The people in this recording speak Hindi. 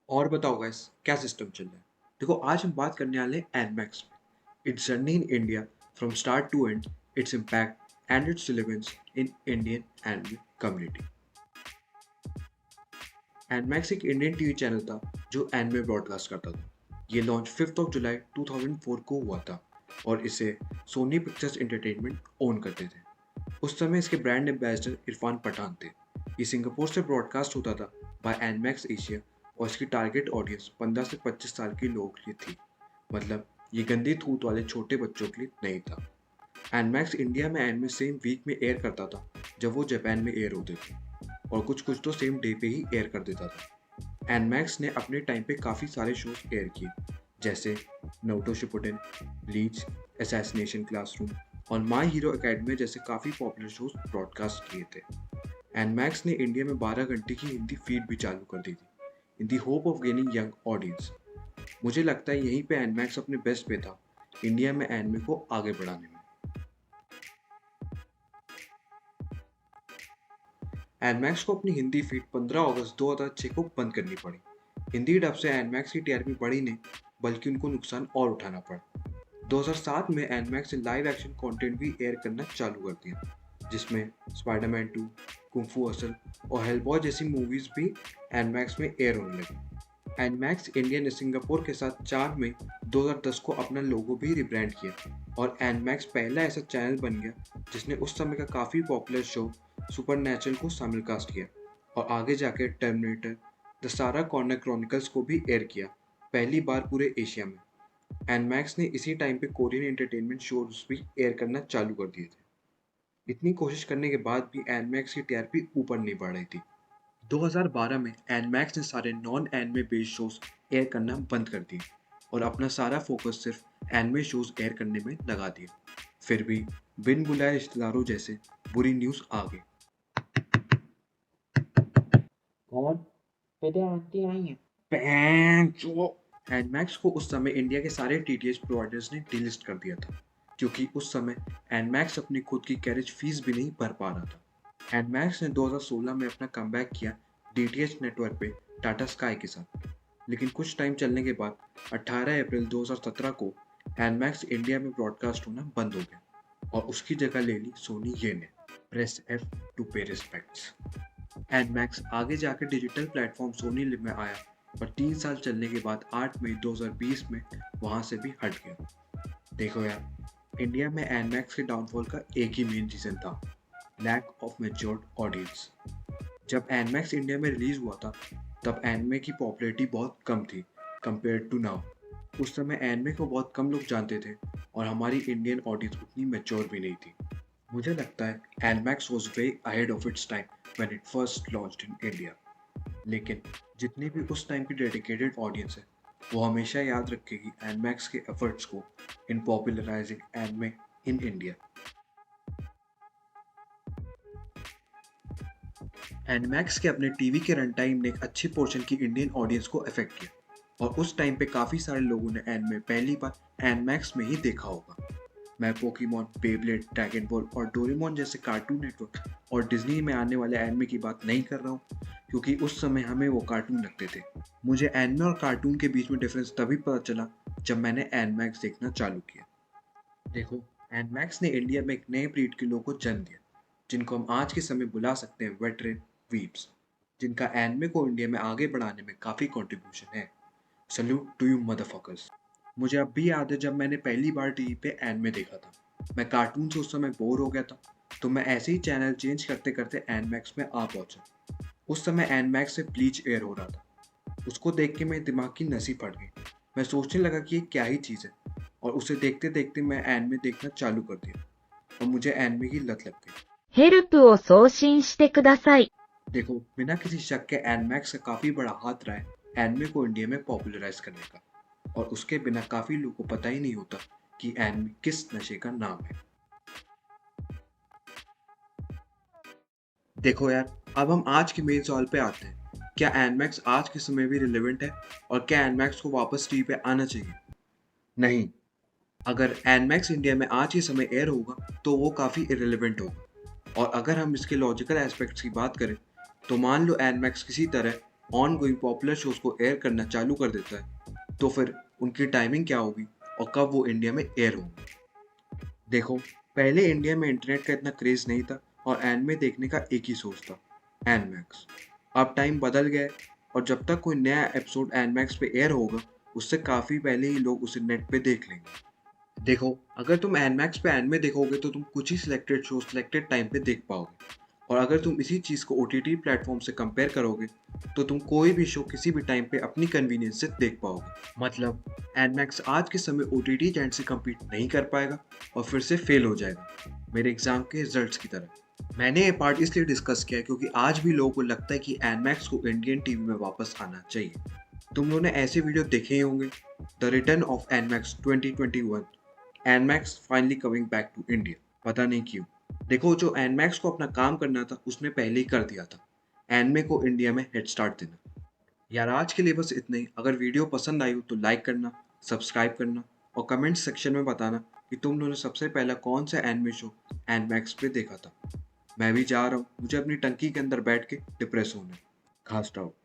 और बताओ गाइस क्या सिस्टम चल रहा है। देखो आज हम बात करने वाले हैं एनमैक्स पे its journey in India from start to end, its impact and its relevance in Indian anime community. Animax एक इंडियन टीवी चैनल था जो एनिमे ब्रॉडकास्ट करता था। ये लॉन्च 5 जुलाई 2004 को हुआ था और इसे सोनी पिक्चर्स एंटरटेनमेंट ओन करते थे। उस समय इसके ब्रांड एम्बेसडर इरफान पठान थे। ये सिंगापुर से ब्रॉडकास्ट होता था बाय एनमैक्स एशिया और इसकी टारगेट ऑडियंस 15 से 25 साल के लोगों के लिए थी। मतलब ये गंदी थूत वाले छोटे बच्चों के लिए नहीं था। एनमैक्स इंडिया में एनिमे सेम वीक में एयर करता था जब वो जापान में एयर होते थे, और कुछ कुछ तो सेम डे पे ही एयर कर देता था। एनमैक्स ने अपने टाइम पे काफ़ी सारे शोज एयर किए, जैसे Naruto Shippuden, bleach, assassination classroom और माई हीरो एकेडमी जैसे काफ़ी पॉपुलर शोज ब्रॉडकास्ट किए थे। एनमैक्स ने इंडिया में 12 घंटे की हिंदी फीड भी चालू कर दी थी in the hope of gaining young audience. मुझे लगता है यहीं पे एनमैक्स अपने बेस्ट पे था इंडिया में एनिमे को आगे बढ़ाने में। एनमैक्स को अपनी हिंदी फीड 15 अगस्त 2006 को बंद करनी पड़ी। हिंदी डब से एनमैक्स की टीआरपी बढ़ी नहीं, बल्कि उनको नुकसान और उठाना पड़ा। 2007 में एनमैक्स ने लाइव एक्शन कंटेंट भी एयर करना चालू कर दिया, जिसमें स्पाइडरमैन 2, कुंग फू हसल और हेलबॉय जैसी मूवीज भी एनमैक्स में एयर होने लगी। एनमैक्स इंडिया ने सिंगापुर के साथ 4 मई 2010 को अपना लोगो भी रिब्रांड किया और एनमैक्स पहला ऐसा चैनल बन गया जिसने उस समय का काफ़ी पॉपुलर शो सुपरनैचुरल को साइमलकास्ट किया और आगे जाके टर्मिनेटर, द सारा कॉर्नर क्रॉनिकल्स को भी एयर किया, पहली बार पूरे एशिया में। एनमैक्स ने इसी टाइम पे कोरियन एंटरटेनमेंट शोज भी एयर करना चालू कर दिए थे। इतनी कोशिश करने के बाद भी एनमैक्स की टीआरपी ऊपर नहीं बढ़ रही थी। 2012 में एनमैक्स ने सारे non anime based shows air करना बंद कर दिए और अपना सारा फोकस सिर्फ एनिमे शोज एयर करने में लगा दिया। फिर भी बिन बुलाए रिश्तेदारों जैसे बुरी न्यूज़ आ गई। कौन? मेरे आंटी आई हैं। एनमैक्स को उस समय इंडिया के सारे टीटीएच प्रोवाइडर्स ने डिलिस्ट कर दिया था, क्योंकि उस समय एनमैक्स अपनी खुद की कैरेज फीस भी नहीं भर पा रहा था। एनमैक्स ने 2016 में अपना कमबैक किया डीटीएच नेटवर्क पे टाटा स्काई के साथ, लेकिन कुछ टाइम चलने के बाद 18 अप्रैल 2017 को एनमैक्स इंडिया में ब्रॉडकास्ट होना बंद हो गया और उसकी जगह ले ली सोनी ये ने। प्रेस एफ टू पे रिस्पेक्ट्स। एनमैक्स आगे जाकर डिजिटल प्लेटफॉर्म सोनी लिव में आया, पर 3 साल चलने के बाद 8 मई 2020 में वहां से भी हट गया। देखो यार, इंडिया में एनमैक्स के डाउनफॉल का एक ही मेन रीजन था, लैक ऑफ मैच्योर्ड ऑडियंस। जब एनमैक्स इंडिया में रिलीज हुआ था तब एनिमे की पॉपुलैरिटी बहुत कम थी कंपेयर टू नाउ। उस समय एनिमे को बहुत कम लोग जानते थे और हमारी इंडियन ऑडियंस उतनी मैच्योर भी नहीं थी। मुझे लगता है Animax was way ahead of its time when it first launched in India. लेकिन जितनी भी उस टाइम की डेडिकेटेड ऑडियंस है, वो हमेशा याद रखेगी एनमैक्स के एफर्ट्स को इन पॉपुलराइजिंग एनिमे इन इंडिया। एनमैक्स के अपने टीवी के रन टाइम ने एक अच्छी पोर्शन की इंडियन ऑडियंस को अफेक्ट किया और उस टाइम पे काफ़ी सारे लोगों ने एनिमे पहली बार एनमैक्स में ही देखा होगा। मैं पोकेमॉन, बेब्लेड, ड्रैगन बॉल और डोरेमोन जैसे कार्टून नेटवर्क और डिज्नी में आने वाले एनिमे की बात नहीं कर रहा हूँ, क्योंकि उस समय हमें वो कार्टून लगते थे। मुझे एनिमे और कार्टून के बीच में डिफरेंस तभी पता चला जब मैंने एनमैक्स देखना चालू किया। देखो, एनमैक्स ने इंडिया में एक नए ब्रीड के लोगों को जन्म दिया, जिनको हम आज के समय बुला सकते हैं वेटरन वीप्स, जिनका एनिमे को इंडिया में आगे बढ़ाने में काफ़ी कंट्रीब्यूशन है। Salute to you motherfuckers. मुझे अब भी याद है जब मैंने पहली बार टीवी पे एनिमे देखा था। मैं कार्टून से उस समय बोर हो गया था, तो मैं ऐसे ही चैनल चेंज करते करते एनमैक्स में आ पहुंचा। उस समय एनमैक्स से ब्लीच एयर हो रहा था। उसको देख के मेरे दिमाग की नसी फट गई। मैं सोचने लगा कि ये क्या ही चीज़ है, और उसे देखते देखते मैं एनिमे देखना चालू कर दिया और मुझे एनिमे की लत लग गई। ヘルプを送信してください。 देखो, बिना किसी शक के एनमैक्स का काफ़ी बड़ा हाथ रहा है एनिमे को इंडिया में पॉपुलराइज करने का, और उसके बिना काफ़ी लोगों को पता ही नहीं होता कि एनिमे किस नशे का नाम है। देखो यार, अब हम आज के मेन सवाल पे आते हैं। क्या एनमैक्स आज के समय भी रिलेवेंट है, और क्या एनमैक्स को वापस टीवी पे आना चाहिए? नहीं। अगर एनमैक्स इंडिया में आज के समय एयर होगा तो वो काफ़ी इरेलीवेंट होगा, और अगर हम इसके लॉजिकल एस्पेक्ट्स की बात करें तो मान लो एनमैक्स किसी तरह ऑन गोइंग पॉपुलर शोज को एयर करना चालू कर देता है, तो फिर उनकी टाइमिंग क्या होगी और कब वो इंडिया में एयर होंगे। देखो, पहले इंडिया में इंटरनेट का इतना क्रेज नहीं था और एनिमे देखने का एक ही सोर्स था, एनमैक्स। अब टाइम बदल गया है और जब तक कोई नया एपिसोड एनमैक्स पे एयर होगा, उससे काफ़ी पहले ही लोग उसे नेट पे देख लेंगे। देखो, अगर तुम एनमैक्स पे एनिमे देखोगे तो तुम कुछ ही सिलेक्टेड शो सिलेक्टेड टाइम पे देख पाओगे, और अगर तुम इसी चीज़ को ओटीटी प्लेटफॉर्म से कंपेयर करोगे तो तुम कोई भी शो किसी भी टाइम पे अपनी कन्वीनियंस से देख पाओगे। मतलब एनमैक्स आज के समय ओटीटी जाइंट से compete नहीं कर पाएगा और फिर से फेल हो जाएगा, मेरे एग्जाम के रिजल्ट्स की तरह। मैंने ये पार्ट इसलिए डिस्कस किया है क्योंकि आज भी लोगों को लगता है कि एनमैक्स को इंडियन टीवी में वापस आना चाहिए। तुम लोगों ने ऐसे वीडियो देखे ही होंगे, the return of Animax 2021, Animax finally coming back to India. पता नहीं क्यों। देखो, जो एनमैक्स को अपना काम करना था उसने पहले ही कर दिया था, एनमे को इंडिया में हेड स्टार्ट देना। यार, आज के लिए बस इतना ही। अगर वीडियो पसंद आई हो तो लाइक करना, सब्सक्राइब करना और कमेंट सेक्शन में बताना कि तुम लोगों ने सबसे पहला कौन सा एनमे शो एनमैक्स पे देखा था। मैं भी जा रहा हूँ, मुझे अपनी टंकी के अंदर बैठ के डिप्रेस होना है। खास